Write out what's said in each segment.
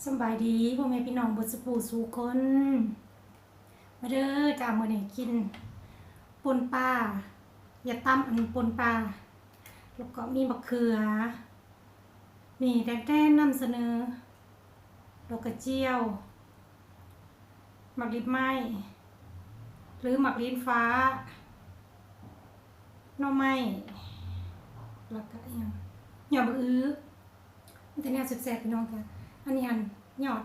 สบายดีพ่อแม่พี่น้องเบิดสุขสู่คนมาเด้อจ้ามื้อนี้กินป่นปลาอย่าตำอันป่นปลาแล้วก็มีมะเขือนี่แต้ๆนำเสนอดอกกระเจียวหมักลิ้นไม้หรือหมักลิ้นฟ้าหน่อไม้แล้วก็อีหยังหยอดบักอื้อมันจะแนวแซ่บๆพี่น้องค่ะอันนี้อันหยอด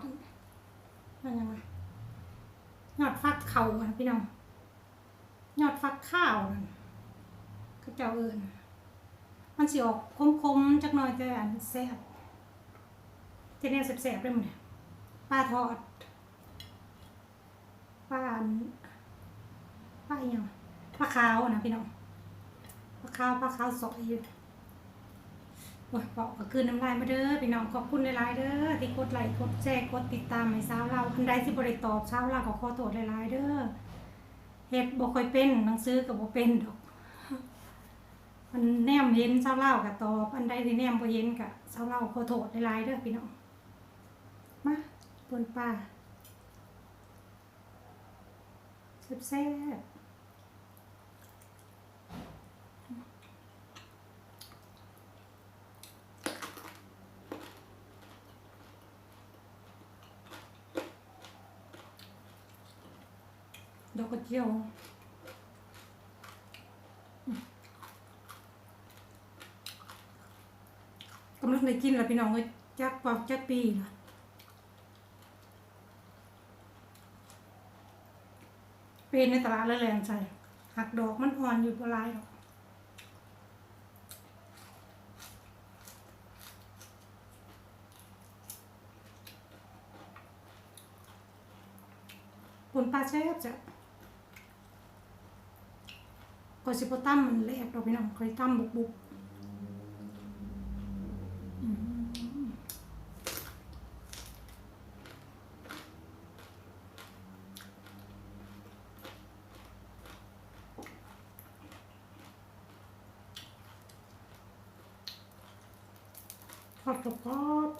นั่นยังไงยอดฟักเข่าพี่น้องยอดฟักข้าวนั่นก็เจ้าเอิญมันสิออกคมๆจักหน่อยแต่อันแซ่บจะแนวแซ่บๆได้หมดปลาทอดปลาอีหยังปลาขาวนะพี่น้องปลาขาวสอยอยู่โอ้ยบอกก็คืนน้ำลายมาเด้อพี่น้องขอบคุณหลายๆเด้อที่กดไลค์กดแชร์กดติดตามให้สาวเราอันใดที่บ่ได้ตอบสาวเราก็ขอโทษหลายๆเด้อเฮ็ดบ่ค่อยเป็นหนังสือก็บ่เป็นดอกมันแนมเห็นสาวเราก็ตอบอันใดที่แนมบ่เห็นก็สาวเราขอโทษหลายๆเด้อพี่น้องมาป่นปลาแซ่บดอกกระเจียวกำลังได้กินแล้วพี่น้องเอ้ยจักปีล่ะเป็นในตลาดแล้วแรงใส่หักดอกมันอ่อนอยู่บ่หลายดอกป่นปลาแซ่บจ้ะก็สิบ่ตั้มมันแหลกดอกพี่น้องค่อยตั้มบุกทอดกรอบ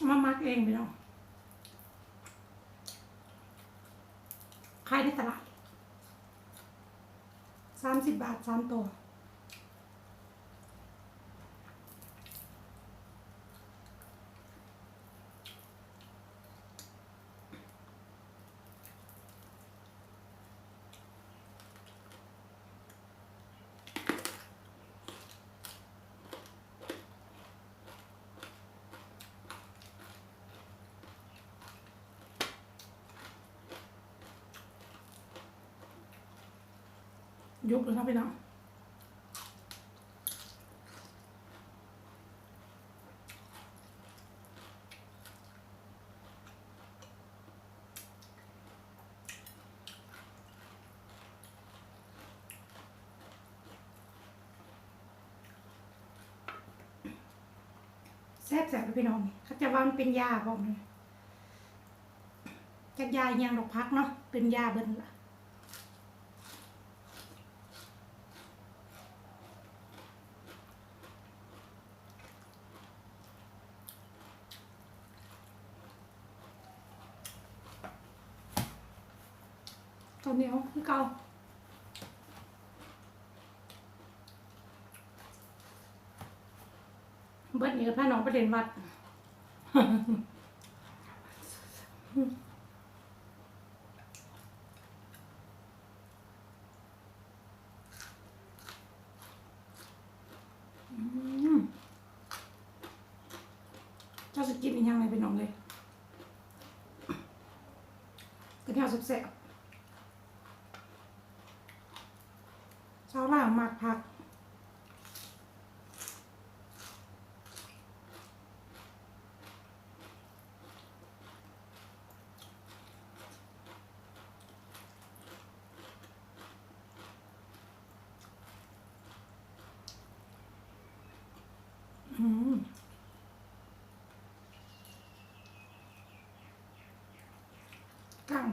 มามักเองพี่น้องขายในตลาด30 บาท3 ตัวยุบเลยครับพี่น้องแซ่บพี่น้องเขาจะว่ามันเป็นยาบอกเลยจากยายังดอกพักเนาะเป็นยาเบิ้ลล่ะตอนนี้เอาคือเก่าเบิ้ลนี่ก็พาน้องไปเรียนวัดเจ้าจะกินอีกยังไงเป็นน้องเลยก็แนวแซ่บเช้าล่างมากผัก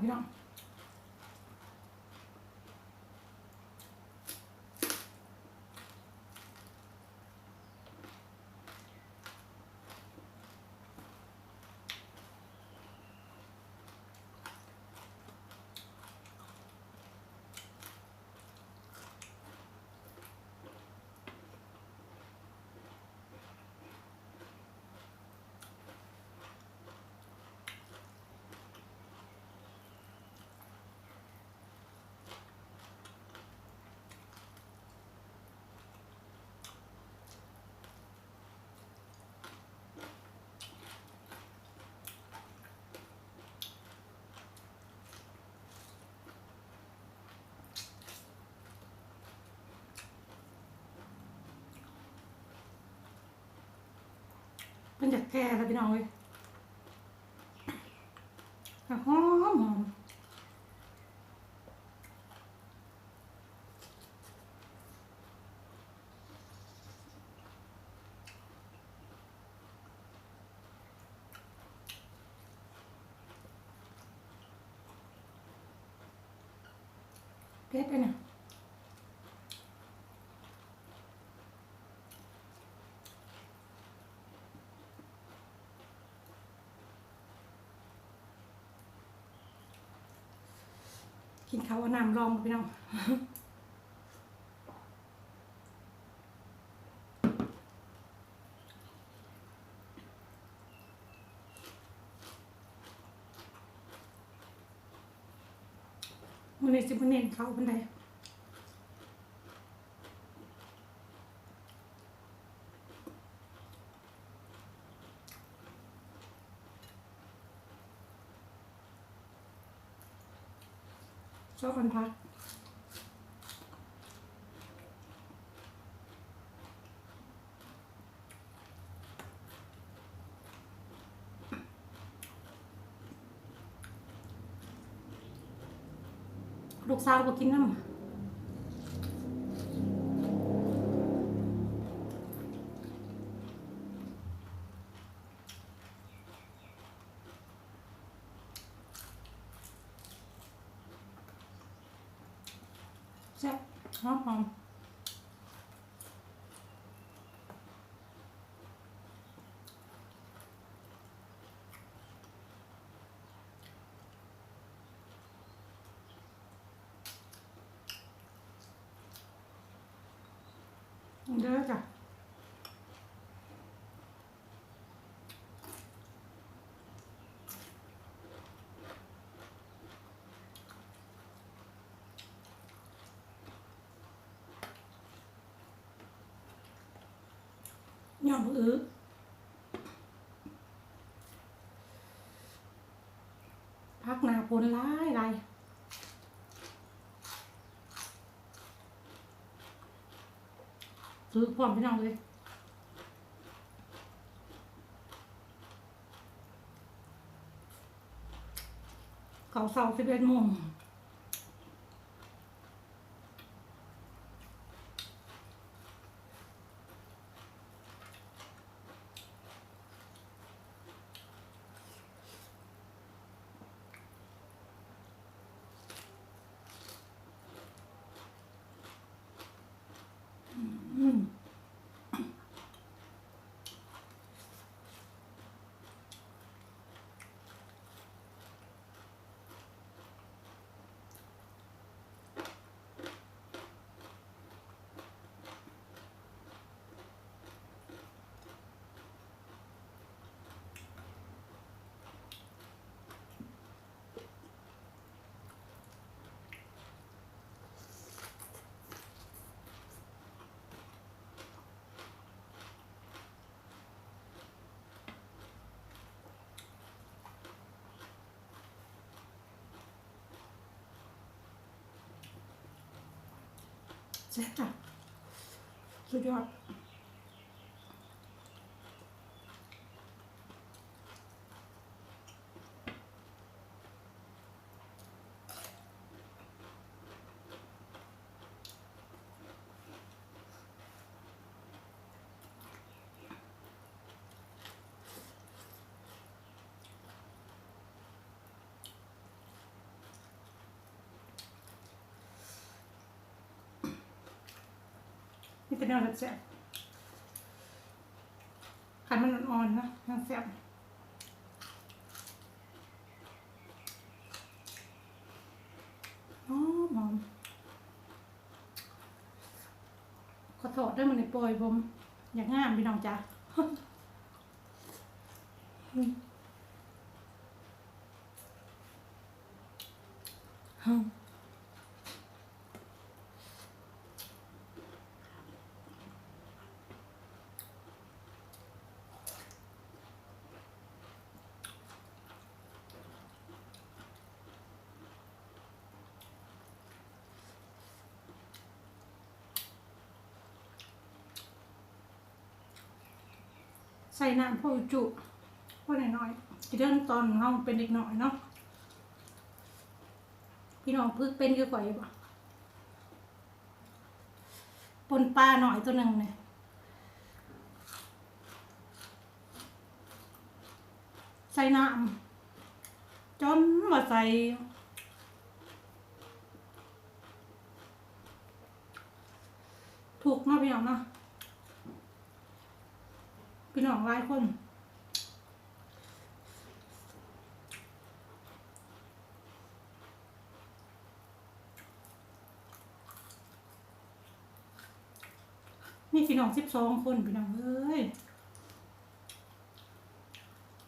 พี่น้องมันจะแก่แล้วพี่น้องเลยหอมหอมเผ็ดเลยนะกินข้าวน้ำรองพี่น้องมันเลยสิบเน้นเขาเป็นไรชอบกันพักลูกสาวก็กินน้ำแซ่บหอมหอมเด้อจ้ะยอมพักหนาผลร้ายไรซื้อความพี่น้องเลยเขาเสา11 โมงแซ่บจ้ะสุดยอด จะแนวแซ่บขันมันอ่อนๆนะมันแซ่บหอมหอมขอโทษด้วยมันในปล่อยผมอยากงามพี่น้องจ้ะใส่น้ำพอจุพอหน่อยๆจะเรื่องตอนเราเป็นเด็กหน่อยเนาะพี่น้องพึกเป็นคือก่อยบ่ปนปลาหน่อยตัวหนึ่งเนี่ยใส่น้ำจนมาใส่ถูกเนาะพี่น้องเนาะพี่น้องหลายคนมีพี่น้อง12 คนพี่น้องเอ้ย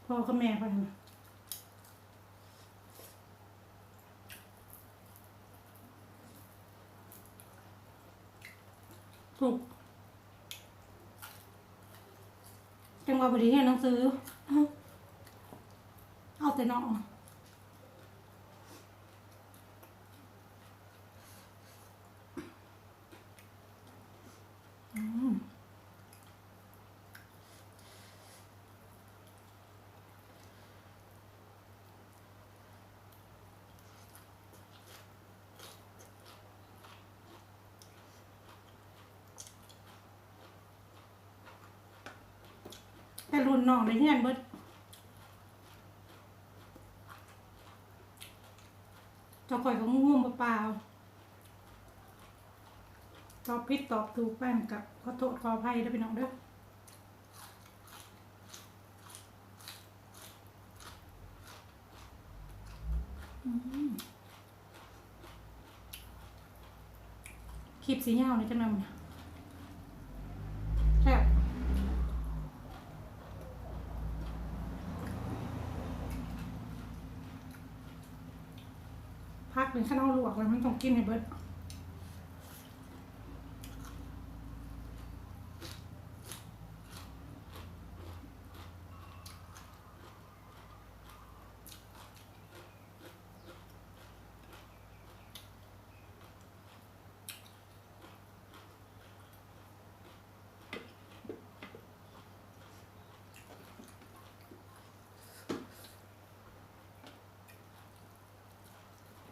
พ่อกับแม่เพิ่นถูกจังหวะบดีเรียนหนังสือเอาแต่น้องแต่รุ่นน้องในเรียนเบิดเจ้าข่อยก็งงๆเปล่าๆตอบผิดตอบถูกแป้งกับขอโทษขออภัยด้วยพี่น้องเด้อคลิปสีเหย้านี่จังนำแซ่บพักเป็นข้าวลวกแล้วมันต้องกินให้เบิด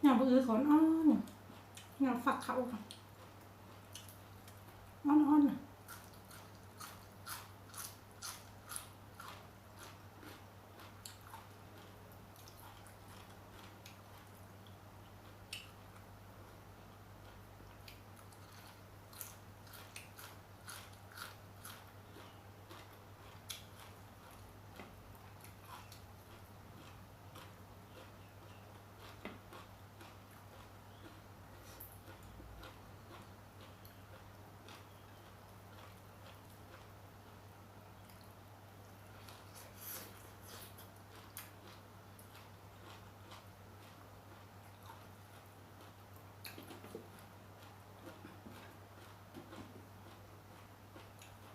อย่างบื้อขอนอ้อนอย่างฝักเขาอ้อนๆ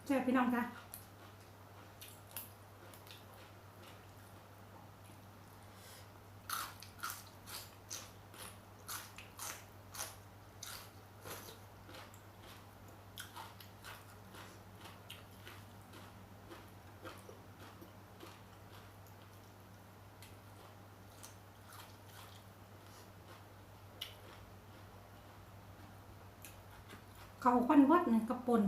แซ่บพี่น้องจ้ะเขาควันวัดเนี่ยกระปน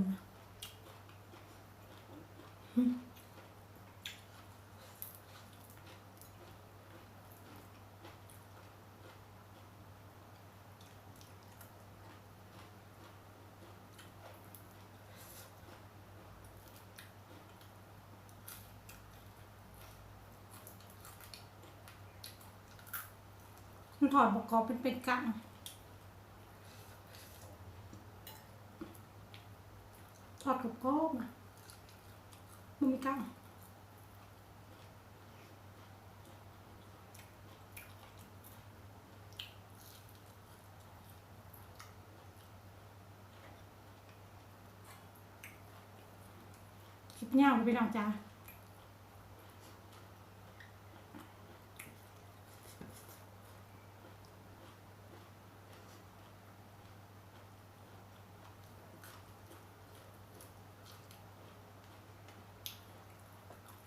มันถอดบกกรอบเป็นกังทอดกับกรอบนะมันมีกังคลิปยาวไปน้องจ้า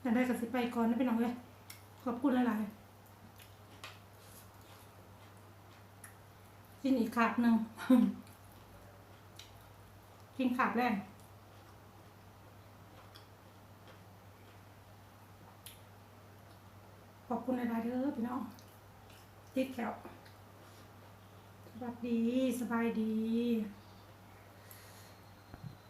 แต่ได้กับสิไปก่อนนะพี่น้องเลยขอบคุณหลายๆกินอีกขาบหนึ่ง กินขาบแรกขอบคุณหลายๆเด้อพี่น้องติดแถวสวัสดีสบายดี